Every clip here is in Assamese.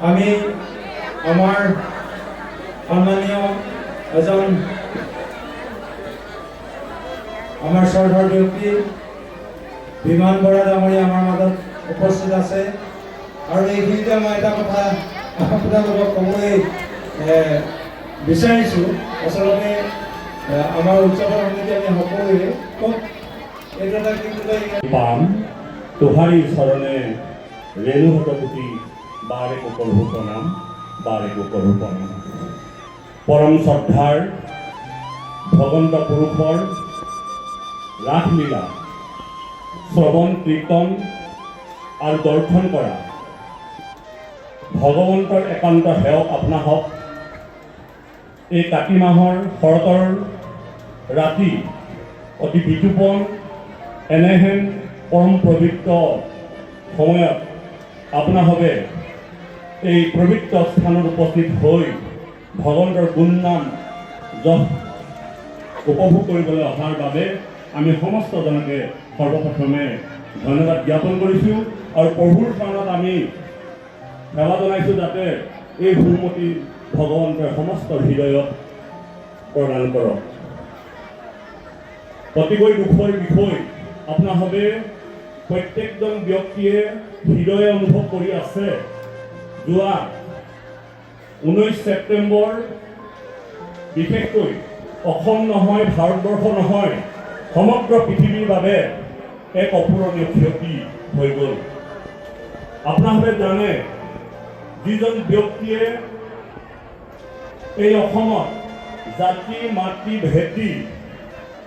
আমি আমাৰ সন্মানীয় এজন আমাৰ শ্ৰদ্ধাৰ ব্যক্তি বিমান বৰা ডাঙৰীয়া আমাৰ মাজত উপস্থিত আছে আৰু এইখিনিতে মই এটা কথা আপোনালোকক ক'বলৈ বিচাৰিছোঁ। আচলতে আমাৰ উৎসৱৰ সমিতি আমি সকলোৱে খুব এইটো এটা কি পাম তোহাৰী চৰণে ৰেণুহঁত পুতি বাৰে কৰো প্ৰণাম, বাৰে কৰো প্ৰণাম। পৰম শ্ৰদ্ধাৰ ভগৱন্ত পুৰুষৰ ৰাসলীলা শ্ৰৱণ কীৰ্তন আৰু দৰ্শন কৰা ভগৱন্তৰ একান্ত সেৱক আপোনা হওক। এই কাতি মাহৰ শৰতৰ ৰাতি অতি বিতোপন এনেহেন পৰম পবিত্ৰ সময়ত আপোনাভাৱে এই পবিত্ৰ স্থানত উপস্থিত হৈ ভগৱন্তৰ গুণনাম যশ উপভোগ কৰিবলৈ অহাৰ বাবে আমি সমস্তজনকে সৰ্বপ্ৰথমে ধন্যবাদ জ্ঞাপন কৰিছোঁ আৰু প্ৰভুৰ চৰণত আমি সেৱা জনাইছোঁ যাতে এই সুমতি ভগৱন্তৰ সমস্ত হৃদয়ত প্ৰদান কৰক। অতিকৈ দুখৰ বিষয় আপোনাভাৱে প্ৰত্যেকজন ব্যক্তিয়ে হৃদয়ে অনুভৱ কৰি আছে। যোৱা 19 ছেপ্টেম্বৰ বিশেষকৈ অসম নহয়, ভাৰতবৰ্ষ নহয়, সমগ্ৰ পৃথিৱীৰ বাবে এক অপূৰণীয় ক্ষতি হৈ গ'ল। আপোনালোকে জানে যিজন ব্যক্তিয়ে এই অসমত জাতি মাতৃ ভেটি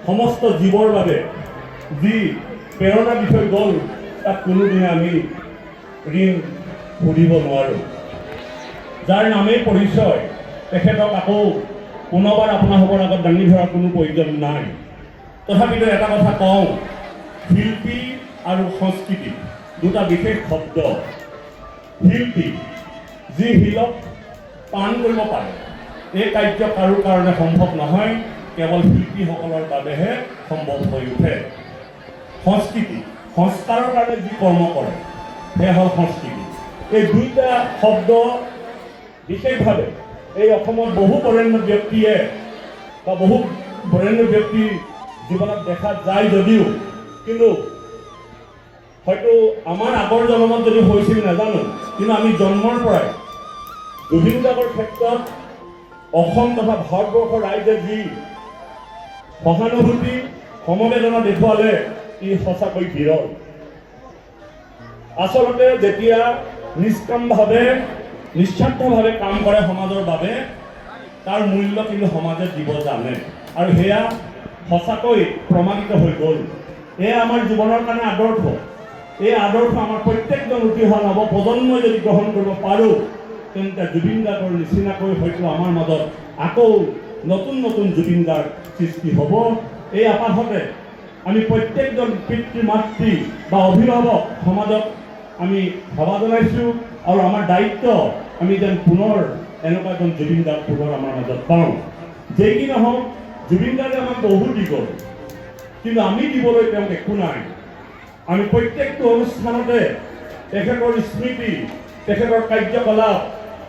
সমস্ত জীৱৰ বাবে যি প্ৰেৰণা দি থৈ গ'ল তাক কোনোদিনে আমি ঋণ সুধিব নোৱাৰোঁ। যাৰ নামেই পৰিচয় তেখেতক আকৌ পুনৰবাৰ আপোনালোকৰ আগত দাঙি ধৰাৰ কোনো প্ৰয়োজন নাই। তথাপিতো এটা কথা কওঁ, শিল্পী আৰু সংস্কৃতি দুটা বিশেষ শব্দ। শিল্পী যি শিলক পাণ কৰিব পাৰে, এই কাৰ্য কাৰো কাৰণে সম্ভৱ নহয়, কেৱল শিল্পীসকলৰ বাবেহে সম্ভৱ হৈ উঠে। সংস্কৃতি সংস্কাৰৰ কাৰণে যি কৰ্ম কৰে সেয়া হ'ল সংস্কৃতি। এই দুইটা শব্দ বিশেষভাৱে এই অসমত বহু বৰেণ্য ব্যক্তিয়ে বা বহু বৰেণ্য ব্যক্তি জীৱনত দেখা যায় যদিও কিন্তু হয়তো আমাৰ আগৰ জন্মত যদি হৈছিল নাজানো, কিন্তু আমি জন্মৰ পৰাই জুবিন গাৰ্গৰ ক্ষেত্ৰত অসম তথা ভাৰতবৰ্ষৰ ৰাইজে যি সহানুভূতি সমবেদনা দেখুৱালে ই সঁচাকৈ বিৰল। আচলতে যেতিয়া নিষ্কামভাৱে নিস্বাৰ্থভাৱে কাম কৰে সমাজৰ বাবে তাৰ মূল্য কিন্তু সমাজে দিব জানে আৰু সেয়া সঁচাকৈ প্ৰমাণিত হৈ গ'ল। এয়া আমাৰ জীৱনৰ কাৰণে আদৰ্শ। এই আদৰ্শ আমাৰ প্ৰত্যেকজন উঠি অহা নৱপ্ৰজন্মই যদি গ্ৰহণ কৰিব পাৰোঁ তেন্তে জুবিন গাৰ্গৰ নিচিনাকৈ হয়তো আমাৰ মাজত আকৌ নতুন নতুন জুবিন গাৰ্গ সৃষ্টি হ'ব। এই আপাহতে আমি প্ৰত্যেকজন পিতৃ মাতৃ বা অভিভাৱক সমাজক আমি সেৱা জনাইছোঁ আৰু আমাৰ দায়িত্ব আমি যেন পুনৰ এনেকুৱা এজন জুবিন গাৰ্গ পুনৰ আমাৰ মাজত পাওঁ। যেই কি নহওক জুবিন গাৰ্গে আমাক বহুত দি গ'ল, কিন্তু আমি দিবলৈ তেওঁক একো নাই। আমি প্ৰত্যেকটো অনুষ্ঠানতে তেখেতৰ স্মৃতি, তেখেতৰ কাৰ্যকলাপ,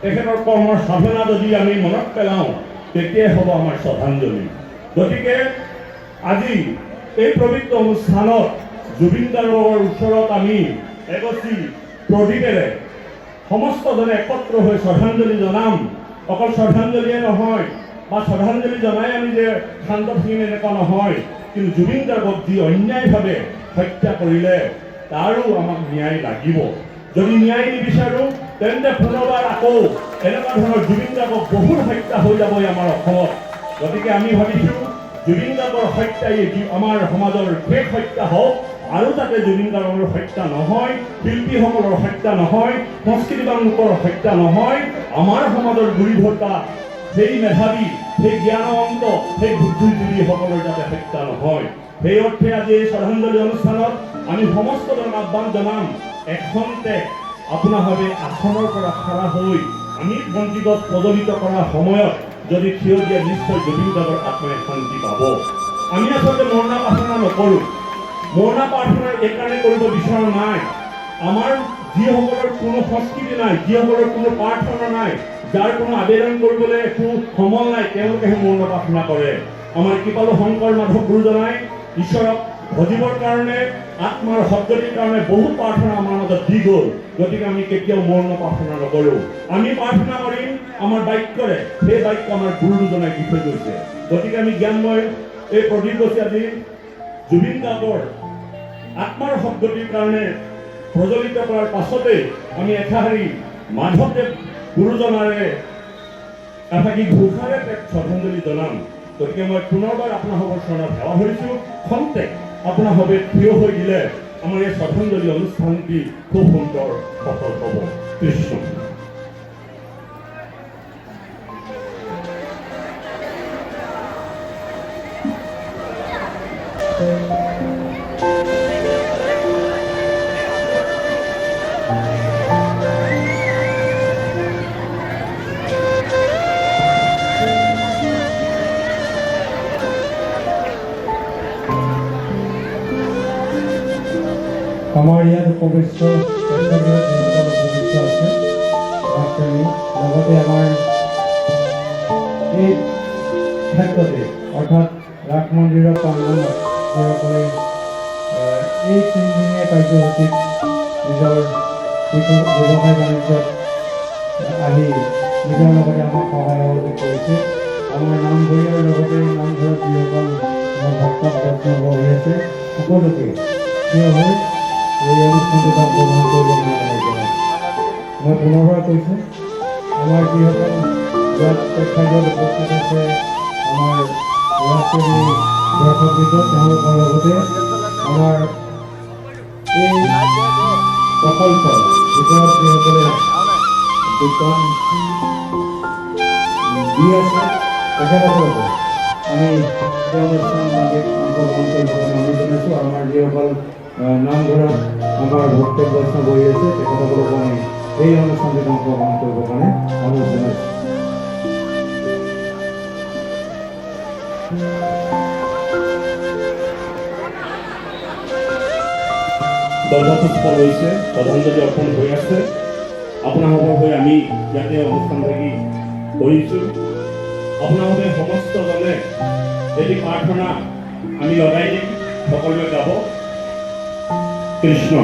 তেখেতৰ কৰ্মৰ সাধনা যদি আমি মনত পেলাওঁ তেতিয়াই হ'ব আমাৰ শ্ৰদ্ধাঞ্জলি। গতিকে আজি এই পবিত্ৰ অনুষ্ঠানত জুবিন গাৰ্গৰ ওচৰত আমি এগছি প্ৰদীপেৰে সমস্তজনে একত্ৰ হৈ শ্ৰদ্ধাঞ্জলি জনাম। অকল শ্ৰদ্ধাঞ্জলিয়ে নহয় বা শ্ৰদ্ধাঞ্জলি জনাই আমি যে শান্ত থাকিম এনেকুৱা নহয়, কিন্তু জুবিন গাৰ্গক যি অন্যায়ভাৱে হত্যা কৰিলে তাৰো আমাক ন্যায় লাগিব। যদি ন্যায় নিবিচাৰোঁ তেন্তে পুনৰবাৰ আকৌ এনেকুৱা ধৰণৰ জুবিন গাৰ্গক বহুত হত্যা হৈ যাবই আমাৰ অসমত। গতিকে আমি ভাবিছোঁ জুবিন গাৰ্গৰ হত্যাই আমাৰ সমাজৰ শেষ হত্যা হওক আৰু যাতে জুবিন গাৰ্গৰ হত্যা নহয়, শিল্পীসকলৰ হত্যা নহয়, সংস্কৃতিবান লোকৰ হত্যা নহয়, আমাৰ সমাজৰ গুৰি ধৰ্তা সেই মেধাৱী, সেই জ্ঞানৱন্ত, সেই বুদ্ধিজীৱীসকলৰ যাতে হত্যা নহয়। সেই অৰ্থে আজি এই শ্ৰদ্ধাঞ্জলি অনুষ্ঠানত আমি সমস্তজনক আহ্বান জনাম, এখনতে আপোনাভাৱে আসনৰ পৰা খাৰা হৈ আমি বন্তিগছ প্ৰজ্বলিত কৰাৰ সময়ত যদি থিয় দিয়ে নিশ্চয় জুবিন গাৰ্গৰ আত্মাই শান্তি পাব। আমি আচলতে মৰণা প্ৰাৰ্থনা নকৰোঁ। মৰণা প্ৰাৰ্থনা এইকাৰণে কৰিব বিচৰা নাই, আমাৰ যিসকলৰ কোনো সংস্কৃতি নাই, যিসকলৰ কোনো প্ৰাৰ্থনা নাই, যাৰ কোনো আবেদন কৰিবলৈ একো সমল নাই, তেওঁলোকেহে মৌন প্ৰাৰ্থনা কৰে। আমাৰ কৃপালু শংকৰ মাধৱ গুৰুজনাই ঈশ্বৰক ভজিবৰ কাৰণে, আত্মাৰ সদ্গতিৰ কাৰণে বহু প্ৰাৰ্থনা আমাৰ মাজত দি গ'ল। গতিকে আমি কেতিয়াও মৌন প্ৰাৰ্থনা নকৰোঁ। আমি প্ৰাৰ্থনা কৰিম আমাৰ বাক্যৰে, সেই বাক্য আমাৰ গুৰু দুজনাই দি থৈ গৈছে। গতিকে আমি জ্ঞানময় এই প্ৰদীপ গছি আজি জুবিন গাৰ্গৰ আত্মাৰ সদ্গতিৰ কাৰণে প্ৰজ্বলিত কৰাৰ পাছতে আমি এঠাৰি মাধৱদেৱ গুৰুজনাৰে এফাকি ঘোষাৰে শ্ৰদ্ধাঞ্জলি জনাম। গতিকে মই পুনৰবাৰ আপোনালোকৰ চৰণত সেৱা ধৰিছোঁ। খন্তেক আপোনালোকে থিয় হৈ দিলে আমাৰ এই শ্ৰদ্ধাঞ্জলি অনুষ্ঠানটি খুব সুন্দৰ সফল হ'ব। কৃষ্ণ। আমাৰ ইয়াত উপবিষ্ট প্ৰেক্ষাগৃহত যিসকল উপবিষ্ট আছে ৰাজপ্ৰেমী, লগতে আমাৰ এই ক্ষেত্ৰতে অৰ্থাৎ ৰাস মন্দিৰৰ প্ৰাংগণত যিসকলে এই তিনিদিনীয়া কাৰ্যসূচীত নিজৰ ব্যৱসায় বাণিজ্যত আহি নিজৰ লগতে আমাক সহায় সহযোগ কৰিছে। আমাৰ নামঘৰীয়াৰ লগতে নামঘৰত যিসকল আমাৰ ভক্ত বৈষ্ণৱ হৈ আছে সকলোকে থিয় হৈ এই অনুষ্ঠানটোত অংশগ্ৰহণ কৰিব নোৱাৰে। মই পুনৰবাৰ কৈছোঁ, আমাৰ যিসকল ইয়াত প্ৰেক্ষাগৃহত উপস্থিত আছে, আমাৰ ৰাষ্ট্ৰীয় দৰ্শকবৃন্দ, তেওঁলোকৰ লগতে আমাৰ এই প্ৰকল্পৰ ভিতৰত যিসকলে যোগদান দি আছে তেখেতসকলকো আমি এই অনুষ্ঠানভাগত অংশগ্ৰহণ কৰিব অনুৰোধ জনাইছোঁ। আৰু আমাৰ যিসকল নামঘৰত আমাৰ ভক্ত বৈষ্ণৱ হৈ আছে তেখেতসকলকো আমি এই অনুষ্ঠানটিত অংশগ্ৰহণ কৰিবৰ কাৰণে অনুৰোধ জনাইছোঁ। দৰ্শপুষ্প লৈছে, শ্ৰদ্ধাঞ্জলি অৰ্পণ হৈ আছে। আপোনালোকৰ হৈ আমি ইয়াতে অনুষ্ঠান থাকি কৰিছোঁ। আপোনালোকে সমস্তজনে এটি প্ৰাৰ্থনা আমি লগাই দিম, সকলোৱে গাব। কৃষ্ণ।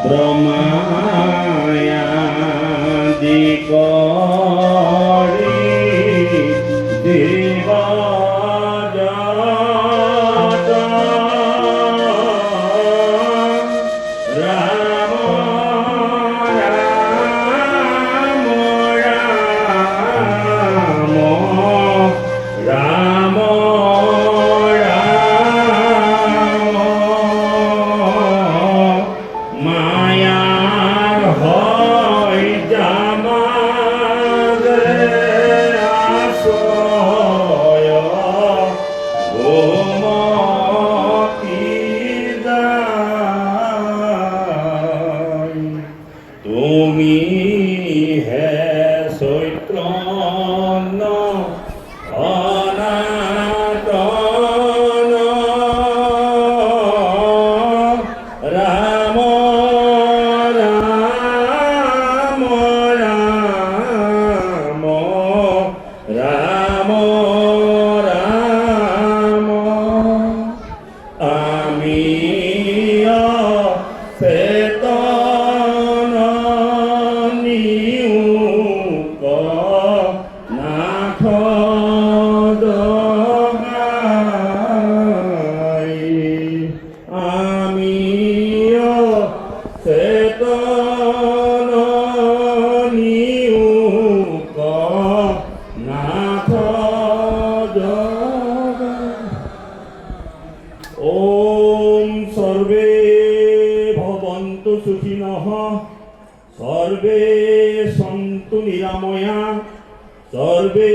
ব্ৰহ্মায়াদি কৰি দেৱ सर्वे सन्तु निरामया सर्वे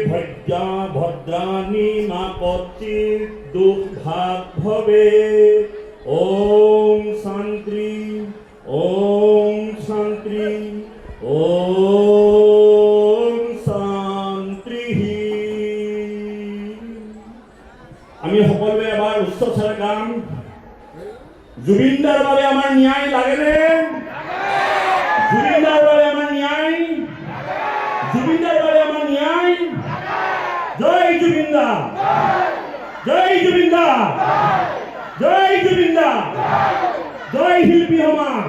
भद्रा भद्राणि मा कश्चित् दुर्भाग् भवेत्। ओम शान्ति ओम शान्ति ओम शान्ति। আমি সকলোৱে এবাৰ উচ্চস্বৰে গাম। জুবিন জয় জুবিন দা, জয় জুবিন দা, জয় জুবিন দা, জয় শিল্পী সমাজ,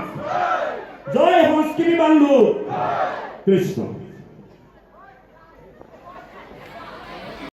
জয় সংস্কৃতি বান্ধৱ কৃষ্ণ।